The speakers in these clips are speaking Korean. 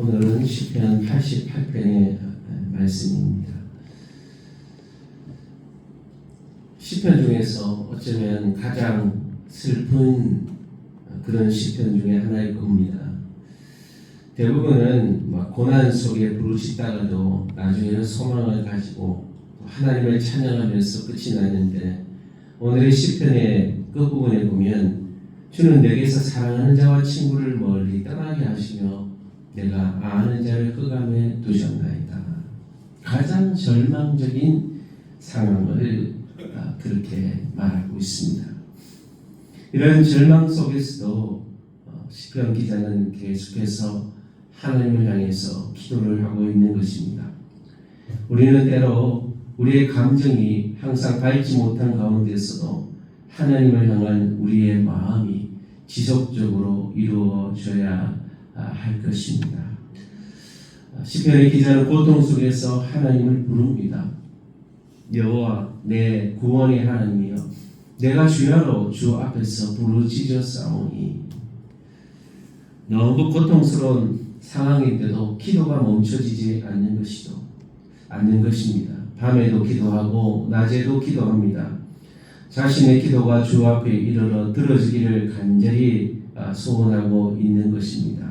오늘은 시편 88편의 말씀입니다. 시편 중에서 어쩌면 가장 슬픈 그런 시편 중에 하나일 겁니다. 대부분은 고난 속에 부르짖다가도 나중에는 소망을 가지고 하나님을 찬양하면서 끝이 나는데, 오늘의 시편의 끝부분에 보면 주는 내게서 사랑하는 자와 친구를 멀리 떠나게 하시며 내가 아는 자를 흑암에 두셨나이다. 가장 절망적인 상황을 그렇게 말하고 있습니다. 이런 절망 속에서도 시편 기자는 계속해서 하나님을 향해서 기도를 하고 있는 것입니다. 우리는 때로 우리의 감정이 항상 밝지 못한 가운데서도 하나님을 향한 우리의 마음이 지속적으로 이루어져야 할 것입니다. 시편의 기자는 고통 속에서 하나님을 부릅니다. 여호와 내 구원의 하나님이여, 내가 주야로 주 앞에서 부르짖었사오니. 너무 고통스러운 상황인데도 기도가 멈춰지지 않는 것입니다. 밤에도 기도하고 낮에도 기도합니다. 자신의 기도가 주 앞에 이르러 들어지기를 간절히 소원하고 있는 것입니다.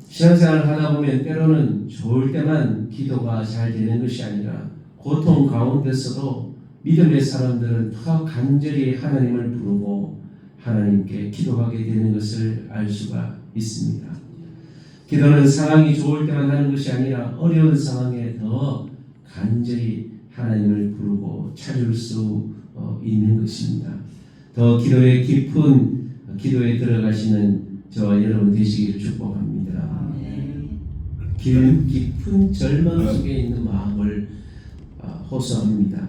신앙생활을 하다 보면 때로는 좋을 때만 기도가 잘 되는 것이 아니라 고통 가운데서도 믿음의 사람들은 더 간절히 하나님을 부르고 하나님께 기도하게 되는 것을 알 수가 있습니다. 기도는 상황이 좋을 때만 하는 것이 아니라 어려운 상황에 더 간절히 하나님을 부르고 찾을 수 있는 것입니다. 더 기도의 깊은 기도에 들어가시는 저와 여러분 되시기를 축복합니다. 깊은 절망 속에 있는 마음을 호소합니다.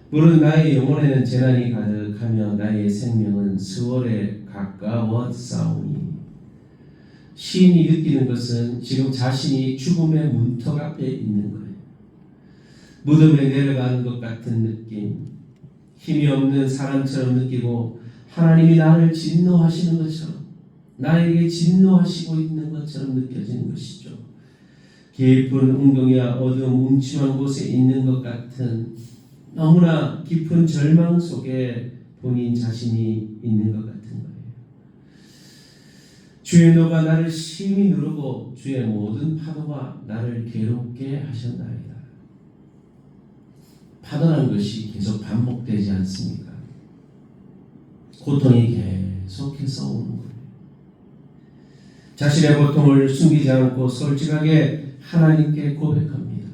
물은 나의 영혼에는 재난이 가득하며 나의 생명은 수월에 가까웠사오니. 시인이 느끼는 것은 지금 자신이 죽음의 문턱 앞에 있는 거예요. 무덤에 내려가는 것 같은 느낌, 힘이 없는 사람처럼 느끼고 하나님이 나를 진노하시는 것처럼, 나에게 진노하시고 있는 것처럼 느껴지는 것이죠. 깊은 웅덩이와 어두운 음침한 곳에 있는 것 같은 너무나 깊은 절망 속에 본인 자신이 있는 것 같은 거예요. 주의 노가 나를 심히 누르고 주의 모든 파도가 나를 괴롭게 하셨나이다. 파도라는 것이 계속 반복되지 않습니까? 고통이 계속해서 오는 거예요. 자신의 고통을 숨기지 않고 솔직하게 하나님께 고백합니다.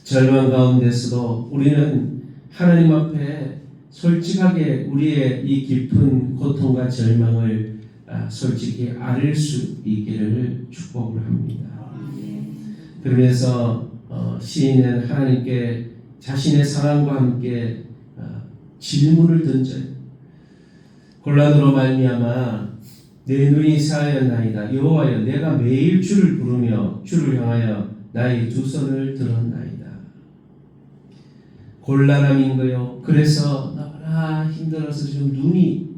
절망 가운데서도 우리는 하나님 앞에 솔직하게 우리의 이 깊은 고통과 절망을 솔직히 아릴 수 있기를 축복을 합니다. 그러면서 시인은 하나님께 자신의 상황과 함께 질문을 던져요. 곤란으로 말미암아 내 눈이 사하였나이다. 여호와여, 내가 매일 주를 부르며 주를 향하여 나의 두 손을 들었나이다. 곤란함인 거요. 그래서 너무나 힘들어서 지금 눈이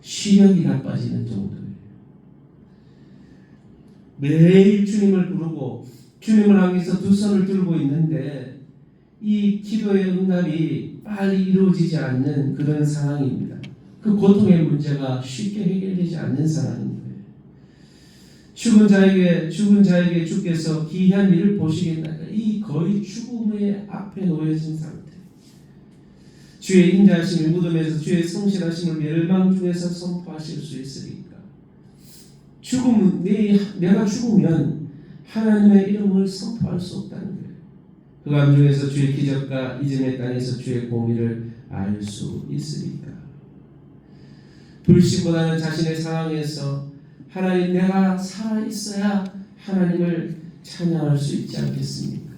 시력이 나빠지는 정도예요. 매일 주님을 부르고 주님을 향해서 두 손을 들고 있는데 이 기도의 응답이 빨리 이루어지지 않는 그런 상황입니다. 그 고통의 문제가 쉽게 해결되지 않는 상황인 거예요. 죽은 자에게 주께서 기이한 일을 보시겠나이까. 이 거의 죽음의 앞에 놓여진 상태. 주의 인자하심을 무덤에서 주의 성실하심을 멸망 중에서 선포하실 수 있으리까. 내가 죽으면 하나님의 이름을 선포할 수 없다는 거예요. 흑암 중에서 주의 기적과 이즘의 땅에서 주의 공의를 알 수 있으리까. 불신보다는 자신의 상황에서 하나님, 내가 살아있어야 하나님을 찬양할 수 있지 않겠습니까?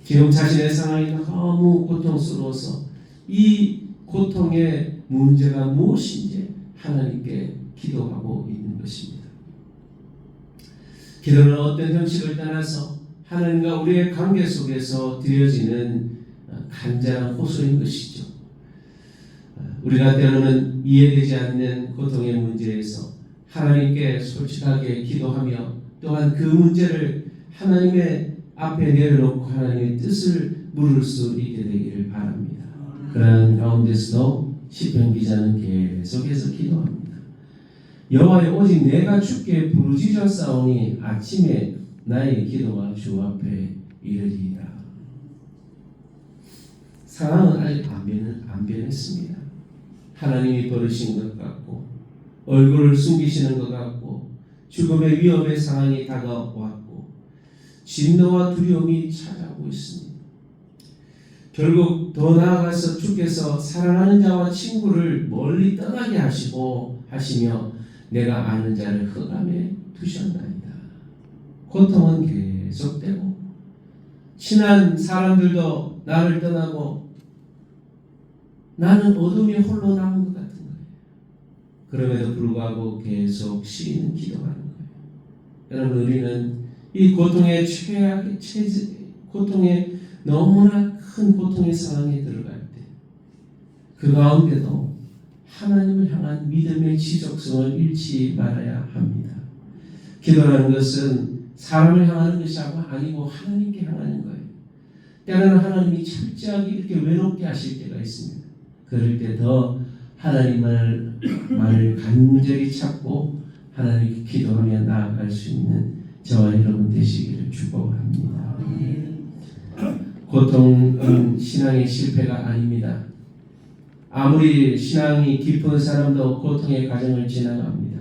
지금 자신의 상황이 너무 고통스러워서 이 고통의 문제가 무엇인지 하나님께 기도하고 있는 것입니다. 기도는 어떤 형식을 떠나서 하나님과 우리의 관계 속에서 드려지는 간절한 호소인 것이죠. 우리가 때로는 이해되지 않는 고통의 문제에서 하나님께 솔직하게 기도하며 또한 그 문제를 하나님의 앞에 내려놓고 하나님의 뜻을 물을 수 있게 되기를 바랍니다. 그러한 가운데서도 시편 기자는 계속해서 기도합니다. 여호와여 오직 내가 주께 부르짖어 싸우니 아침에 나의 기도가 주 앞에 이르리이다. 상황은 아직 안 변했습니다. 하나님이 버리신 것 같고 얼굴을 숨기시는 것 같고 죽음의 위험의 상황이 다가왔고 진노와 두려움이 찾아오고 있습니다. 결국 더 나아가서 주께서 사랑하는 자와 친구를 멀리 떠나게 하시며 내가 아는 자를 흑암에 두셨나이다. 고통은 계속되고 친한 사람들도 나를 떠나고 나는 어둠에 홀로 남은 것 같은 거예요. 그럼에도 불구하고 계속 시인은 기도하는 거예요. 여러분, 우리는 이 고통의 고통의 너무나 큰 고통의 상황에 들어갈 때 그 가운데도 하나님을 향한 믿음의 지속성을 잃지 말아야 합니다. 기도라는 것은 사람을 향하는 것이 아니고 하나님께 향하는 거예요. 때로는 하나님이 철저하게 이렇게 외롭게 하실 때가 있습니다. 그럴 때 더 하나님을 간절히 찾고 하나님께 기도하며 나아갈 수 있는 저와 여러분 되시기를 축복합니다. 고통은 신앙의 실패가 아닙니다. 아무리 신앙이 깊은 사람도 고통의 과정을 지나갑니다.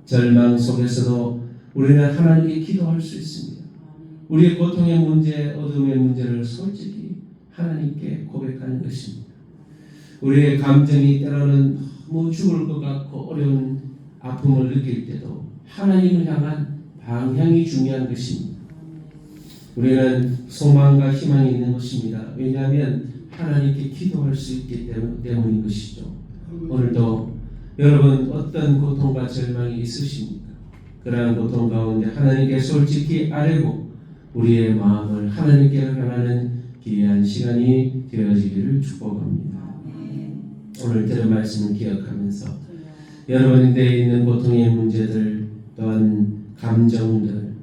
절망 속에서도 우리는 하나님께 기도할 수 있습니다. 우리의 고통의 문제, 어둠의 문제를 솔직히 하나님께 고백하는 것입니다. 우리의 감정이 때로는 너무 죽을 것 같고 어려운 아픔을 느낄 때도 하나님을 향한 방향이 중요한 것입니다. 우리는 소망과 희망이 있는 것입니다. 왜냐하면 하나님께 기도할 수 있기 때문인 것이죠. 오늘도 여러분 어떤 고통과 절망이 있으십니까? 그러한 고통 가운데 하나님께 솔직히 아뢰고 우리의 마음을 하나님께 향하는 귀한 시간이 되어지기를 축복합니다. 오늘 들은 말씀을 기억하면서 여러분들에 있는 고통의 문제들 또한 감정들,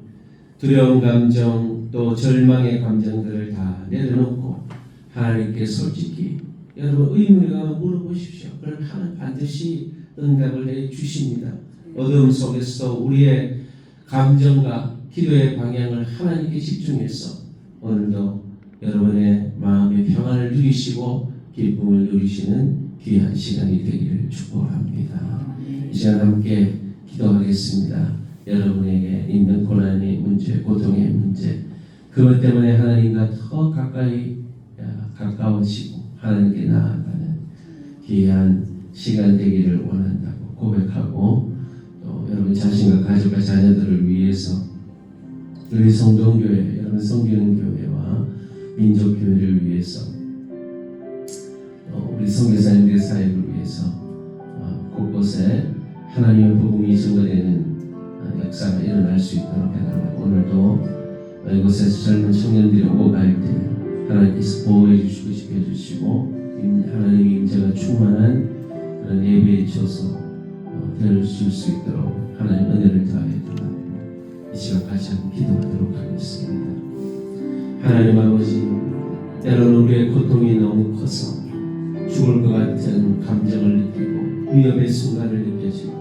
두려운 감정 또 절망의 감정들을 다 내려놓고 하나님께 솔직히 여러분 의문을 물어보십시오. 그럼 하나님 반드시 응답을 해 주십니다. 어둠 속에서도 우리의 감정과 기도의 방향을 하나님께 집중해서 오늘도 여러분의 마음의 평안을 누리시고 기쁨을 누리시는 귀한 시간이 되기를 축복합니다. 이 시간 함께 기도하겠습니다. 여러분에게 있는 고난의 문제, 고통의 문제, 그것 때문에 하나님과 더 가까워지고 하나님께 나아가는 귀한 시간 되기를 원한다고 고백하고 또 여러분 자신과 가족과 자녀들을 위해서 우리 성동교회, 여러분 섬기는 교회와 민족교회를 위해서 우리 선교사님들의 사역을 위해서 곳곳에 하나님의 복음이 증거되는 역사가 일어날 수 있도록 해달라고 오늘도 이곳에서 젊은 청년들이 오고 갈 때 하나님께서 보호해 주시고 지켜주시고 하나님의 임재가 충만한 그런 예배에 주어서 되어줄 수 있도록 하나님 은혜를 더하여 달라고 이 시간 같이 한번 기도하도록 하겠습니다. 하나님 아버지, 때로는 우리의 고통이 너무 커서 죽을 것 같은 감정을 느끼고 위협의 순간을 느껴질 때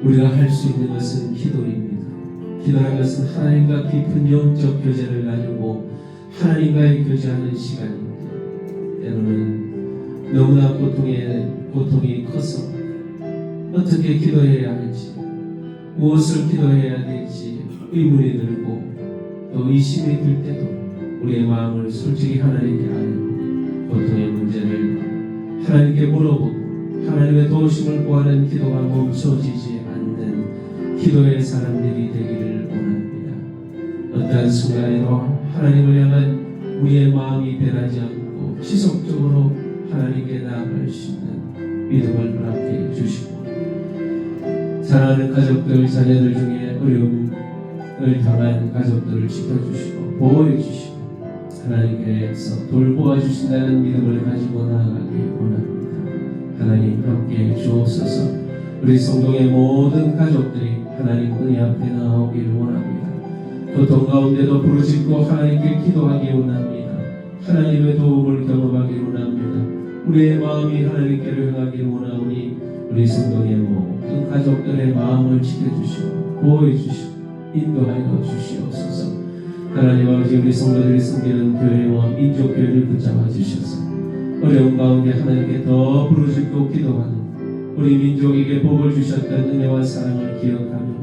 우리가 할 수 있는 것은 기도입니다. 기도하는 것은 하나님과 깊은 영적 교제를 나누고 하나님과의 교제하는 시간인데 때로는 너무나 고통이 커서 어떻게 기도해야 할지 무엇을 기도해야 될지 의문이 들고 또 의심이 들 때도 우리의 마음을 솔직히 하나님께 아뢰고 고통의 문제를 하나님께 물어보고 하나님의 도우심을 구하는 기도가 멈춰지지 않는 기도의 사람들이 되기를 원합니다. 어떠한 순간에도 하나님을 향한 우리의 마음이 변하지 않고 지속적으로 하나님께 나아갈 수 있는 믿음을 허락해 주시고 사랑하는 가족들, 자녀들 중에 어려움을 당한 가족들을 지켜주시고 보호해 주시고 하나님께서 돌보아 주신다는 믿음을 가지고 나아가기 원합니다. 하나님 함께 주옵소서. 우리 성동의 모든 가족들이 하나님 은혜 앞에 나오기를 원합니다. 고통 가운데도 부르짖고 하나님께 기도하기 원합니다. 하나님의 도움을 경험하기 원합니다. 우리의 마음이 하나님께로 향하기를 원하오니 우리 성동의 모든 가족들의 마음을 지켜주시고 보호해주시고 인도하여 주시옵소서. 하나님 아버지, 우리 성도들이 섬기는 교회와 민족교회를 붙잡아 주셔서 어려운 가운데 하나님께 더 부르짖고 기도하는 우리 민족에게 복을 주셨던 은혜와 사랑을 기억하며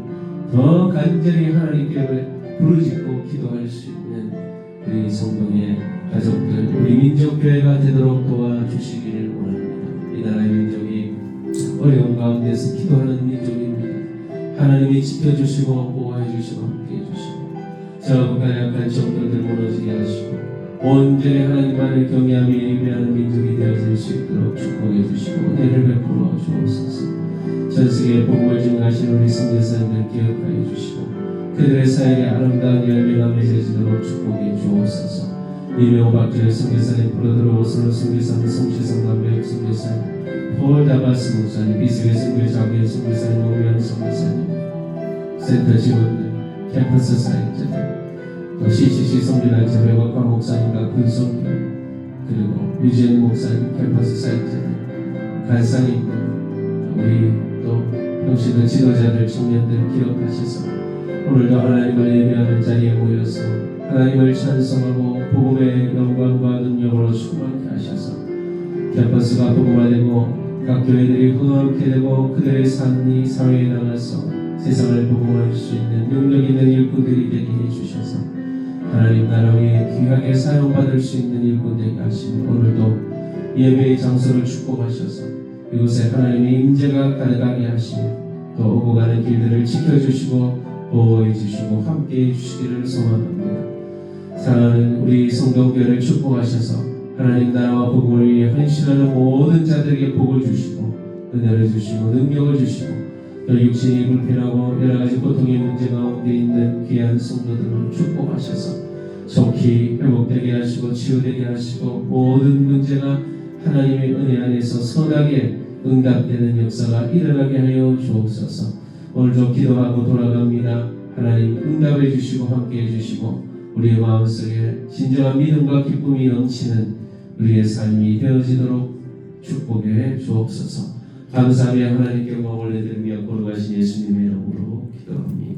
더 간절히 하나님께 부르짖고 기도할 수 있는 우리 성동의 가족들, 우리 민족교회가 되도록 도와주시기를 원합니다. 이 나라의 민족이 어려운 가운데서 기도하는 민족입니다. 하나님이 지켜주시고 보호해 주시고 함께해 주시고 저그가 약한 정도들 무너지게 하시고 온전히 하나님만을 경외하며 예배하는 민족이 되어질 수 있도록 축복해 주시고 은혜를 베풀어 주옵소서. 전세계에 복음을 증가하신 우리 선교사님들 기억하여 주시고 그들의 사역에 아름다운 열매가 맺어지도록 축복해 주옵소서. 이명호 박주의 선교사님, 프로드로 오슬로 선교사님, 성취성 남백 선교사님, 폴 다바스 목사님, 비스의 선교 자기의 선교사님, 오미안 선교사님, 센터 직원들, 캠퍼스 사역자들, 또 CCC 성교단체회와 과 목사님과 근성교, 그리고 유지현 목사님, 캠퍼스 사역자들, 간사님들, 우리 또 평신도 지도자들, 청년들 기억하셔서 오늘도 하나님을 예배하는 자리에 모여서 하나님을 찬송하고 복음의 영광과 능력으로 충만케 하셔서 캠퍼스가 복음화되고 각 교회들이 흥황케 되고 그들의 삶이 사회에 나가서 세상을 복음할 수 있는 능력 있는 일꾼들이 되게 해주셔서 하나님 나라 위에 귀하게 사용받을 수 있는 일꾼 되게 하시며 오늘도 예배의 장소를 축복하셔서 이곳에 하나님의 임재가 가득하게 하시며 또 오고 가는 길들을 지켜주시고 보호해 주시고 함께해 주시기를 소망합니다. 사랑하는 우리 성도교회를 축복하셔서 하나님 나라와 복음을 위해 헌신하는 모든 자들에게 복을 주시고 은혜를 주시고 능력을 주시고 또 육신이 불편하고 여러가지 고통의 문제 가운데 있는 귀한 성도들을 축복하셔서 속히 회복되게 하시고 치유되게 하시고 모든 문제가 하나님의 은혜 안에서 선하게 응답되는 역사가 일어나게 하여 주옵소서. 오늘도 기도하고 돌아갑니다. 하나님 응답해 주시고 함께해 주시고 우리의 마음속에 진정한 믿음과 기쁨이 넘치는 우리의 삶이 되어지도록 축복해 주옵소서. 감사하며 하나님께 영광을 올려드리며 걸어가신 예수님의 이름으로 기도합니다.